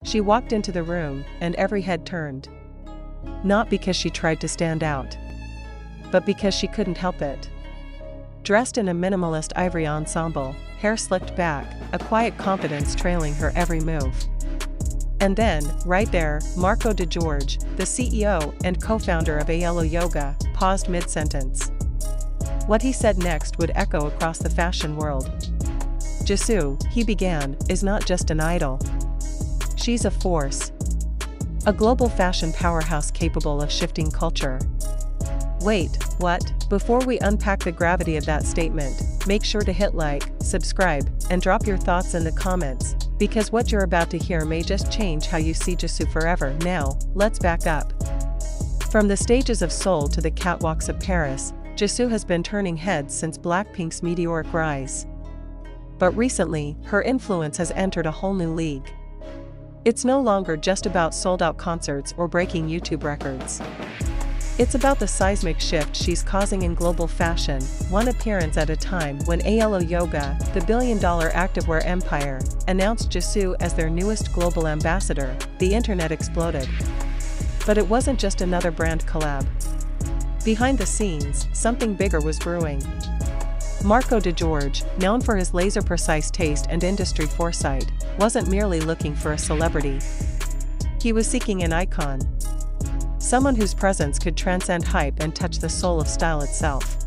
She walked into the room, and every head turned. Not because she tried to stand out, but because she couldn't help it. Dressed in a minimalist ivory ensemble, hair slicked back, a quiet confidence trailing her every move. And then, right there, Marco de George, the CEO and co-founder of Aello Yoga, paused mid-sentence. What he said next would echo across the fashion world. Jisoo, he began, is not just an idol. She's a force. A global fashion powerhouse capable of shifting culture. Wait, what? Before we unpack the gravity of that statement, make sure to hit like, subscribe, and drop your thoughts in the comments, because what you're about to hear may just change how you see Jisoo forever. Now, let's back up. From the stages of Seoul to the catwalks of Paris, Jisoo has been turning heads since BLACKPINK's meteoric rise. But recently, her influence has entered a whole new league. It's no longer just about sold-out concerts or breaking YouTube records. It's about the seismic shift she's causing in global fashion, one appearance at a time. When Aello Yoga, the billion-dollar activewear empire, announced Jisoo as their newest global ambassador, the internet exploded. But it wasn't just another brand collab. Behind the scenes, something bigger was brewing. Marco de George, known for his laser-precise taste and industry foresight, wasn't merely looking for a celebrity. He was seeking an icon. Someone whose presence could transcend hype and touch the soul of style itself.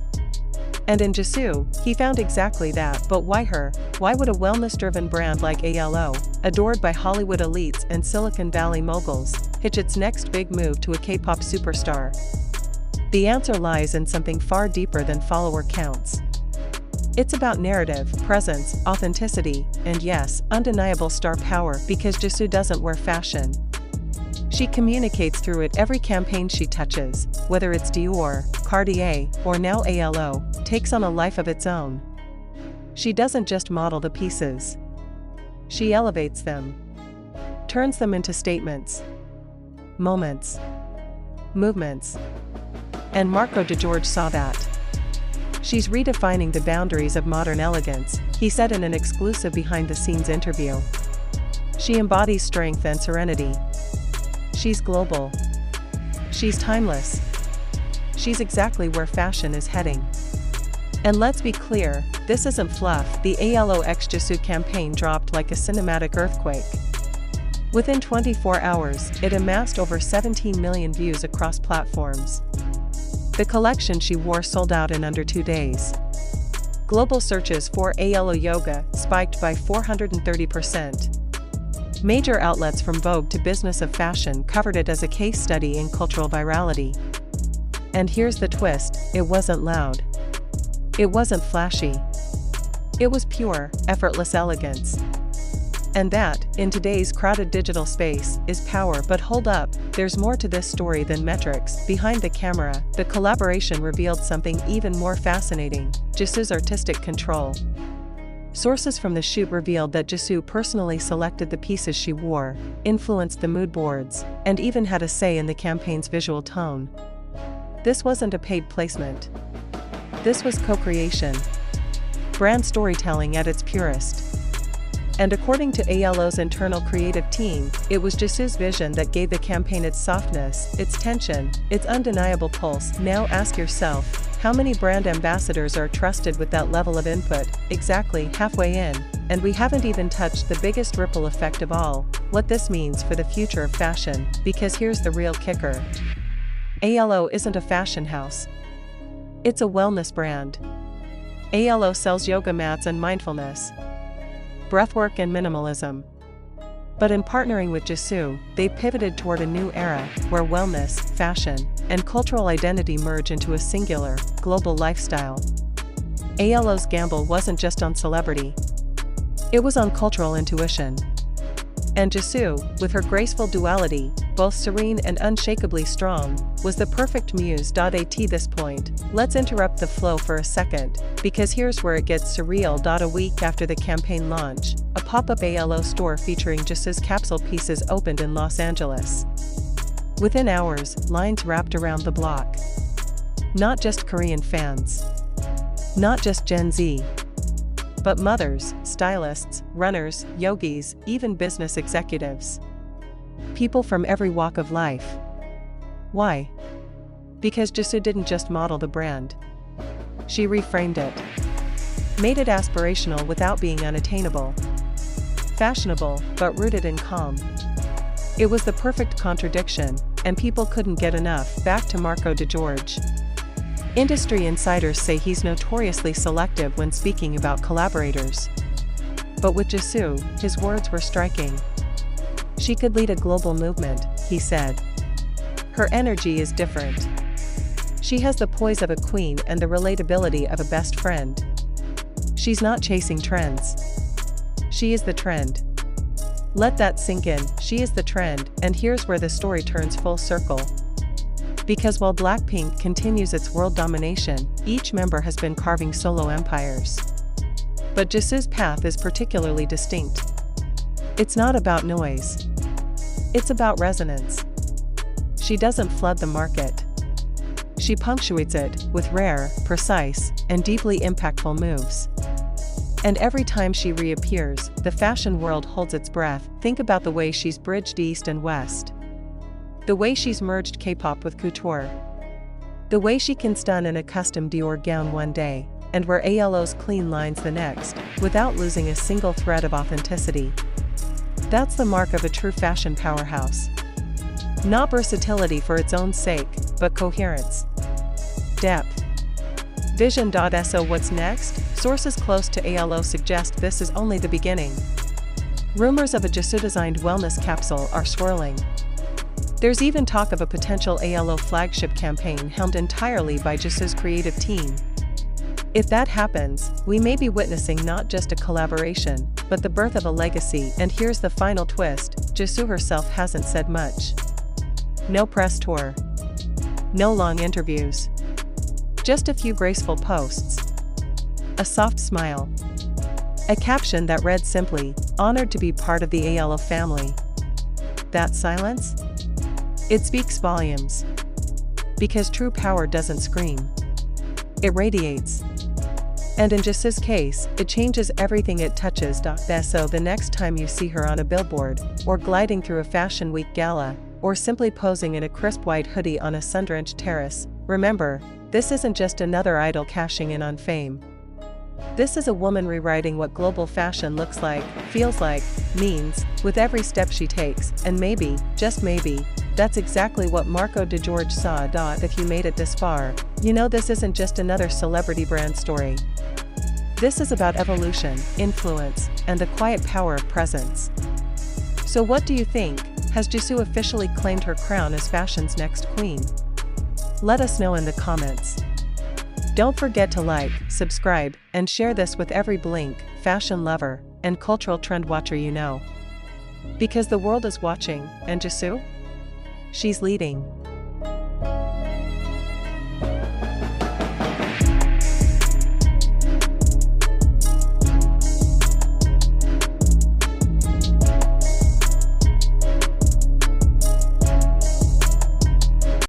And in Jisoo, he found exactly that. But why her? Why would a wellness-driven brand like Aello, adored by Hollywood elites and Silicon Valley moguls, hitch its next big move to a K-pop superstar? The answer lies in something far deeper than follower counts. It's about narrative, presence, authenticity, and yes, undeniable star power. Because Jisoo doesn't wear fashion. She communicates through it. Every campaign she touches, whether it's Dior, Cartier, or now Aello, takes on a life of its own. She doesn't just model the pieces. She elevates them. Turns them into statements. Moments. Movements. And Marco de George saw that. She's redefining the boundaries of modern elegance, he said in an exclusive behind-the-scenes interview. She embodies strength and serenity. She's global. She's timeless. She's exactly where fashion is heading. And let's be clear, this isn't fluff. The Aello x Jisoo campaign dropped like a cinematic earthquake. Within 24 hours, it amassed over 17 million views across platforms. The collection she wore sold out in under 2 days. Global searches for Aello Yoga spiked by 430%. Major outlets from Vogue to Business of Fashion covered it as a case study in cultural virality. And here's the twist, it wasn't loud. It wasn't flashy. It was pure, effortless elegance. And that, in today's crowded digital space, is power. But hold up, there's more to this story than metrics. Behind the camera, the collaboration revealed something even more fascinating: Jisoo's artistic control. Sources from the shoot revealed that Jisoo personally selected the pieces she wore, influenced the mood boards, and even had a say in the campaign's visual tone. This wasn't a paid placement. This was co-creation. Brand storytelling at its purest. And according to Aello's internal creative team, it was Jisoo's vision that gave the campaign its softness, its tension, its undeniable pulse. Now ask yourself, how many brand ambassadors are trusted with that level of input? Exactly halfway in, and we haven't even touched the biggest ripple effect of all, what this means for the future of fashion. Because here's the real kicker. Aello isn't a fashion house. It's a wellness brand. Aello sells yoga mats and mindfulness, breathwork and minimalism. But in partnering with Jisoo, they pivoted toward a new era, where wellness, fashion, and cultural identity merge into a singular, global lifestyle. Aello's gamble wasn't just on celebrity. It was on cultural intuition. And Jisoo, with her graceful duality, both serene and unshakably strong, was the perfect muse. At this point, let's interrupt the flow for a second, because here's where it gets surreal. A week after the campaign launch, a pop-up Aello store featuring Jisoo's capsule pieces opened in Los Angeles. Within hours, lines wrapped around the block. Not just Korean fans. Not just Gen Z. But mothers, stylists, runners, yogis, even business executives. People from every walk of life. Why? Because Jisoo didn't just model the brand. She reframed it. Made it aspirational without being unattainable. Fashionable, but rooted in calm. It was the perfect contradiction, and people couldn't get enough. Back to Marco DeGeorge. Industry insiders say he's notoriously selective when speaking about collaborators. But with Jisoo, his words were striking. She could lead a global movement, he said. Her energy is different. She has the poise of a queen and the relatability of a best friend. She's not chasing trends. She is the trend. Let that sink in. She is the trend, and here's where the story turns full circle. Because while BLACKPINK continues its world domination, each member has been carving solo empires. But Jisoo's path is particularly distinct. It's not about noise. It's about resonance. She doesn't flood the market. She punctuates it with rare, precise, and deeply impactful moves. And every time she reappears, the fashion world holds its breath. Think about the way she's bridged East and West. The way she's merged Kpop with couture. The way she can stun in a custom Dior gown one day, and wear Aello's clean lines the next, without losing a single thread of authenticity. That's the mark of a true fashion powerhouse. Not versatility for its own sake, but coherence. Depth. Vision. So what's next? Sources close to Aello suggest this is only the beginning. Rumors of a Jisoo-designed wellness capsule are swirling. There's even talk of a potential Aello flagship campaign helmed entirely by Jisoo's creative team. If that happens, we may be witnessing not just a collaboration, but the birth of a legacy. And here's the final twist, Jisoo herself hasn't said much. No press tour. No long interviews. Just a few graceful posts. A soft smile. A caption that read simply, "Honored to be part of the Aello family." That silence? It speaks volumes. Because true power doesn't scream. It radiates. And in Jisoo's case, it changes everything it touches. So the next time you see her on a billboard, or gliding through a Fashion Week gala, or simply posing in a crisp white hoodie on a sun-drenched terrace, remember, this isn't just another idol cashing in on fame. This is a woman rewriting what global fashion looks like, feels like, means, with every step she takes, and maybe, just maybe, that's exactly what Marco DeGeorge saw. If you made it this far, you know this isn't just another celebrity brand story. This is about evolution, influence, and the quiet power of presence. So what do you think? Has Jisoo officially claimed her crown as fashion's next queen? Let us know in the comments. Don't forget to like, subscribe, and share this with every Blink, fashion lover, and cultural trend watcher you know. Because the world is watching, and Jisoo? She's leading.